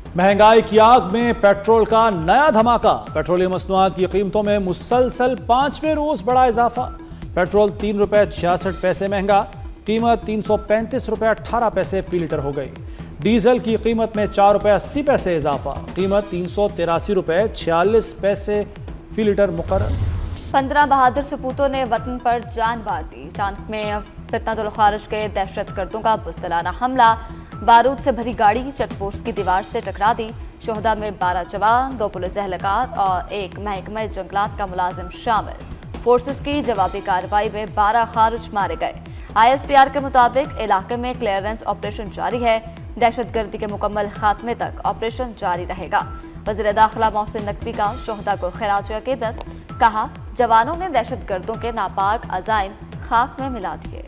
महंगाई की आग में पेट्रोल का नया धमाका। पेट्रोलियम मसनूआत की कीमतों में मुसलसल 5वें रोज बड़ा इजाफा। पेट्रोल ₹3.66 महंगा, कीमत ₹335.18 फी लीटर हो गई। डीजल की कीमत में ₹4.80 इजाफा, कीमत ₹383.46 फी लीटर मुकर्रर। 15 बहादुर सपूतों ने वतन पर जान बार दी। टांक में फितनतुल खारिज के दहशतगर्दों का बुज़दिलाना हमला, बारूद से भरी गाड़ी चेकपोस्ट की दीवार से टकरा दी। शोहदा में 12 जवान, 2 पुलिस एहलकार और 1 महकमा जंगलात का मुलाजिम शामिल। फोर्सेस की जवाबी कार्रवाई में 12 खारिज मारे गए। ISPR के मुताबिक इलाके में क्लियरेंस ऑपरेशन जारी है। दहशतगर्दी के मुकम्मल खात्मे तक ऑपरेशन जारी रहेगा। वज़ीर दाखिला मोहसिन नकवी का शोहदा को खिराज अकीदत, कहा जवानों ने दहशतगर्दों के नापाक अज़ाइम खाक में मिला दिए।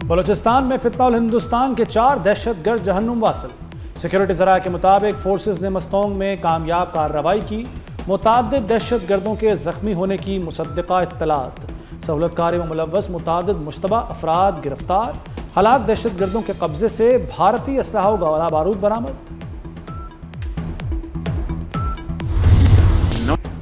बलूचिस्तान में फितनतुल हिंदुस्तान के 4 दहशतगर्द जहन्नुम वासिल। सिक्योरिटी ज़राए के मुताबिक फोर्सेस ने मस्तोंग में कामयाब कार्रवाई की। मुतादिद दहशतगर्दों के जख्मी होने की मुसद्दिका इत्तलात। सहूलतकारी में मुलव्वस मुतादिद मुश्तबा अफराद गिरफ्तार। हलाक दहशतगर्दों के कब्जे से भारतीय असलहा व गोला बारूद बरामद।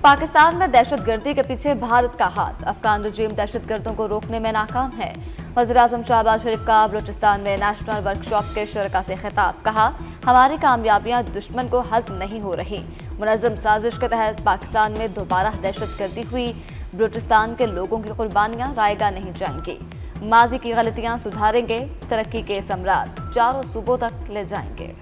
पाकिस्तान में दहशतगर्दी के पीछे भारत का हाथ। अफगान रजीम दहशतगर्दों को रोकने में नाकाम है। वज़ीर-ए-आज़म शहबाज शरीफ का बलूचिस्तान में नेशनल वर्कशॉप के शुरका से खिताब, कहा हमारी कामयाबियां दुश्मन को हज़म नहीं हो रही। मुनज़्ज़म साजिश के तहत पाकिस्तान में दोबारा दहशतगर्दी हुई। बलूचिस्तान के लोगों की कुर्बानियां रायगा नहीं जाएंगी। माजी की गलतियां सुधारेंगे, तरक्की के समरात चारों सूबों तक ले जाएंगे।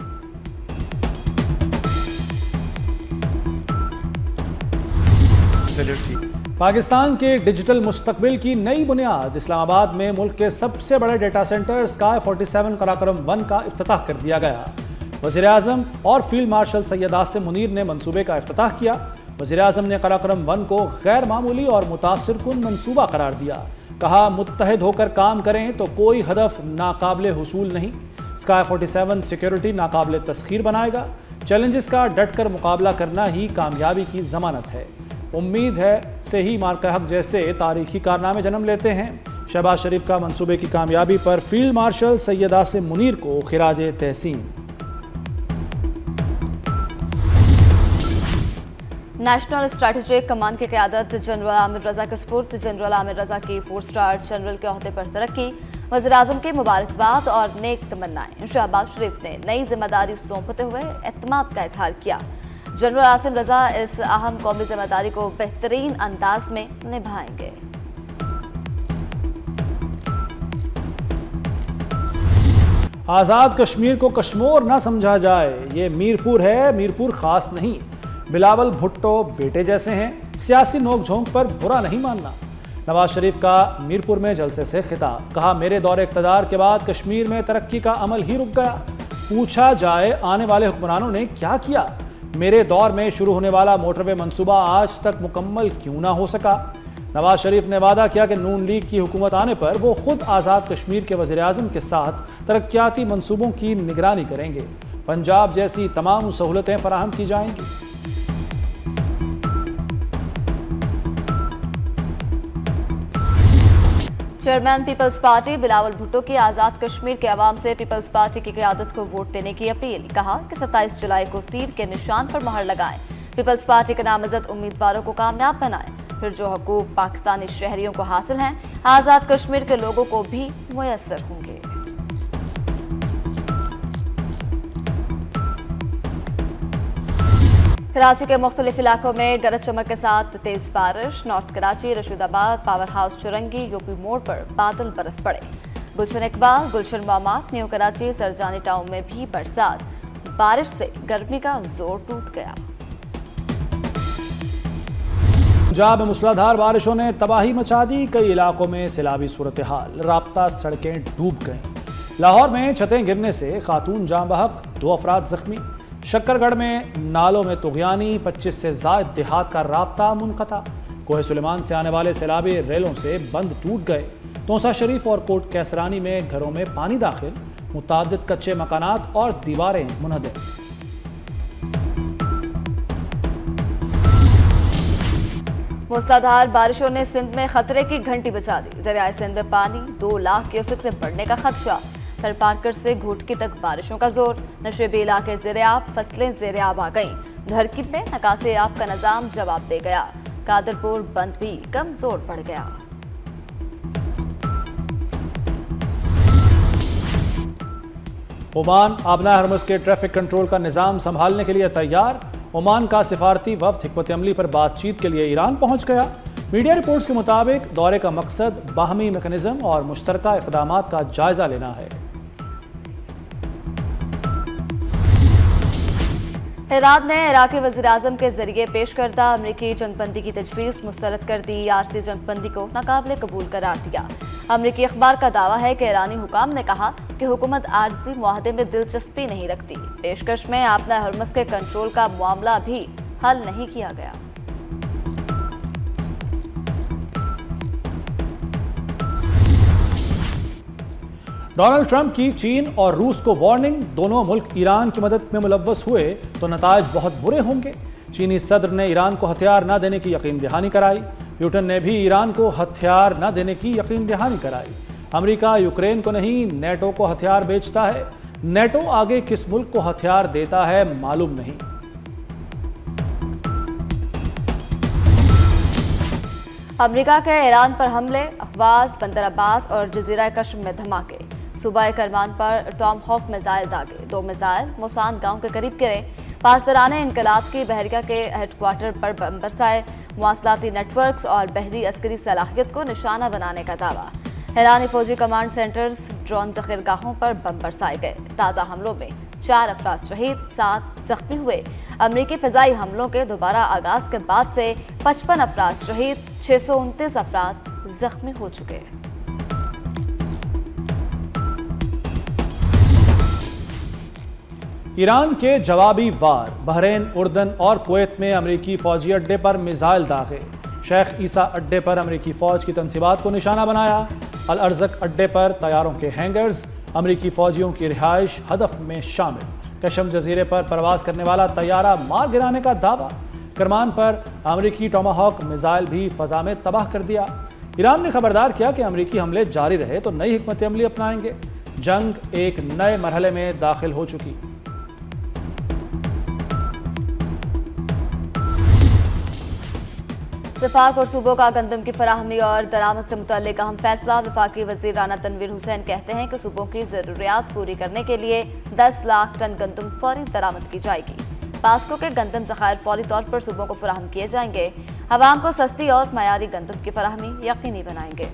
पाकिस्तान के डिजिटल मुस्तकबिल की नई बुनियाद। इस्लामाबाद में मुल्क के सबसे बड़े डेटा सेंटर स्काई 47 कराक्रम 1 का इफ्तिताह कर दिया गया। वज़ीर-ए-आज़म और फील्ड मार्शल सैयद आसिम मुनीर ने मंसूबे का इफ्तिताह किया। वज़ीर-ए-आज़म ने कराक्रम 1 को गैर मामूली और मुतासिरकुन मंसूबा करार दिया। कहा मुत्तहिद होकर काम करें तो कोई हदफ नाकाबिले हुसूल नहीं। स्काई 47 सिक्योरिटी नाकाबिले तस्खीर बनाएगा। चैलेंजेस का डट कर मुकाबला करना ही कामयाबी की ज़मानत है। उम्मीद है से ही मार्का हक जैसे तारीखी कारनामे जन्म लेते हैं। शहबाज शरीफ का मंसूबे की कामयाबी पर फील्ड मार्शल सैयद आसिम मुनीर को खिराज तहसीन। नेशनल स्ट्रैटेजिक कमान की क़यादत जनरल आमिर रज़ा के सुपुर्द। जनरल आमिर रज़ा की 4 स्टार जनरल के ओहदे पर तरक्की। वज़ीर-ए-आज़म की मुबारकबाद और नेक तमन्नाएं। शहबाज शरीफ ने नई जिम्मेदारी सौंपते हुए एतमाद का इजहार किया। जनरल आसिम रज़ा इस अहम कौमी जिम्मेदारी को बेहतरीन अंदाज में निभाएंगे। आज़ाद कश्मीर को कश्मोर ना समझा जाए, ये मीरपुर है, मीरपुर खास नहीं। बिलावल भुट्टो बेटे जैसे हैं, सियासी नोक झोंक पर बुरा नहीं मानना। नवाज शरीफ का मीरपुर में जलसे से खिताब, कहा मेरे दौरे इक़्तिदार के बाद कश्मीर में तरक्की का अमल ही रुक गया। पूछा जाए आने वाले हुक्मरानों ने क्या किया। मेरे दौर में शुरू होने वाला मोटरवे मंसूबा आज तक मुकम्मल क्यों ना हो सका। नवाज शरीफ ने वादा किया कि नून लीग की हुकूमत आने पर वो खुद आज़ाद कश्मीर के वज़ीर-ए-आज़म के साथ तरक्याती मंसूबों की निगरानी करेंगे। पंजाब जैसी तमाम सहूलतें फराहम की जाएंगी। चेयरमैन पीपल्स पार्टी बिलावल भुट्टो की आज़ाद कश्मीर के अवाम से पीपल्स पार्टी की क़यादत को वोट देने की अपील। कहा कि 27 जुलाई को तीर के निशान पर मोहर लगाएं। पीपल्स पार्टी के नामजद उम्मीदवारों को कामयाब बनाएं। फिर जो हकूक़ पाकिस्तानी शहरियों को हासिल हैं, आज़ाद कश्मीर के लोगों को भी मुयस्सर होंगे। कराची के मुख्तलिफ इलाकों में गरज चमक के साथ तेज बारिश। North Karachi, Rashidabad, power house Chowrangi, UP मोड़ पर बादल बरस पड़े। गुलशन इकबाल, गुलशन मामात, न्यू कराची, सरजानी टाउन में भी बरसात। बारिश से गर्मी का जोर टूट गया। पंजाब में मूसलाधार बारिशों ने तबाही मचा दी। कई इलाकों में सैलाबी सूरत हाल, राब्ता सड़कें डूब गईं। लाहौर में छतें गिरने से खातून जाँ बहक, 2 अफराद जख्मी। शक्करगढ़ में नालों में तुग़यानी, 25 से ज़ायद देहात का राब्ता मुनक़ता। कोहे सुलेमान से आने वाले सैलाबी रेलों से बंद टूट गए। तोसा शरीफ और कोट कैसरानी में घरों में पानी दाखिल, मुतादिद कच्चे मकानात और दीवारें मुनहदम। मूसलाधार बारिशों ने सिंध में खतरे की घंटी बजा दी। दरियाए सिंध में पानी 2 लाख क्यूसेक से बढ़ने का खदशा। थर पारकर से घोटकी तक बारिशों का जोर, नशेबी इलाके ज़ेर-ए-आब, फसलें ज़ेर-ए-आब आ गईं। धरकिब में नकासे आब का निज़ाम जवाब दे गया। कादरपुर बंद भी कमजोर पड़ गया। ओमान आबना हरमुज़ के ट्रैफिक कंट्रोल का निज़ाम संभालने के लिए तैयार। ओमान का सिफारती वफ्द हिकमत अमली पर बातचीत के लिए ईरान पहुंच गया। मीडिया रिपोर्ट्स के मुताबिक दौरे का मकसद बाहमी मैकेनिज्म और मुश्तरका इक़दामात का जायजा लेना है। ईरान ने इराक़ी वज़ीर-ए-आज़म के जरिए पेश करदा अमरीकी जंगबंदी की तजवीज़ मुस्तरद कर दी। आरसी जंगबंदी को नाकाबिले कबूल करार दिया। अमरीकी अखबार का दावा है कि ईरानी हुकाम ने कहा कि हुकूमत आरजी मुआहदे में दिलचस्पी नहीं रखती। पेशकश में आपना हरमुज़ के कंट्रोल का मामला भी हल नहीं किया गया। डोनाल्ड ट्रंप की चीन और रूस को वार्निंग, दोनों मुल्क ईरान की मदद में मुलव्वस हुए तो नताइज बहुत बुरे होंगे। चीनी सदर ने ईरान को हथियार न देने की यकीन दहानी कराई। ब्यूटन ने भी ईरान को हथियार न देने की यकीन दहानी कराई। अमेरिका यूक्रेन को नहीं, नेटो को हथियार बेचता है। नेटो आगे किस मुल्क को हथियार देता है मालूम नहीं। अमेरिका के ईरान पर हमले, अहवाज, बंदर अब्बास और जजीरा कश्म में धमाके। सूबाए करमान पर टॉम हॉक मिसाइल दागे। 2 मिसाइल मोसान गांव के करीब गिरे। पासदाराने इनकलाब की बहरिया के हेडक्वार्टर पर बम बरसाए। मवासलाती नेटवर्क्स और बहरी अस्करी सलाहियत को निशाना बनाने का दावा। ईरानी फौजी कमांड सेंटर्स, ड्रोन जखीरगाहों पर बम बरसाए गए। ताज़ा हमलों में 4 अफराद शहीद, 7 जख्मी हुए। अमरीकी फ़िज़ाई हमलों के दोबारा आगाज़ के बाद से 55 अफराद शहीद, 629 अफराद जख्मी हो चुके हैं। ईरान के जवाबी वार, बहरीन, उर्दन और कुवैत में अमरीकी फौजी अड्डे पर मिसाइल दागे। शेख ईसा अड्डे पर अमरीकी फौज की तनसीबात को निशाना बनाया। अल अर्ज़क अड्डे पर तैयारों के हैंगर्स, अमरीकी फौजियों की रिहाइश हदफ में शामिल। कशम जजीरे पर परवाज करने वाला तैयारा मार गिराने का दावा। करमान पर अमरीकी टोमाहॉक मिसाइल भी फ़ज़ा में तबाह कर दिया। ईरान ने खबरदार किया कि अमरीकी हमले जारी रहे तो नई हिकमत अमली अपनाएंगे। जंग एक नए मरहले में दाखिल हो चुकी। वफाक और सूबों का गंदम की फराहमी और दरामद से मुतल्लिक अहम फैसला। वफाकी वज़ीर राना तनवीर हुसैन कहते हैं कि सूबों की ज़रूरियात पूरी करने के लिए 10 लाख टन गंदम फौरी दरामद की जाएगी। पास्को के गंदम ज़खायर फौरी तौर पर सूबों को फराहम किए जाएंगे। अवाम को सस्ती और मयारी गंदम की फराहमी यकीनी बनाएंगे।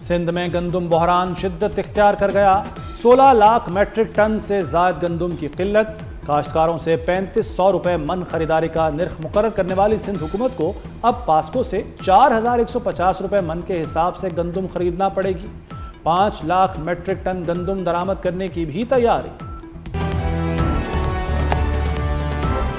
सिंध में गंदम बहरान शिद्दत इख्तियार कर गया। 16 लाख मेट्रिक टन से ज़ायद गंदम की किल्लत। काश्तकारों से 3500 रुपये मन खरीदारी का निर्ख मुकर्रर करने वाली सिंध हुकूमत को अब पास्को से 4150 रुपये मन के हिसाब से गंदम खरीदना पड़ेगी। 5 लाख मेट्रिक टन गंदम दरामद करने की भी तैयारी।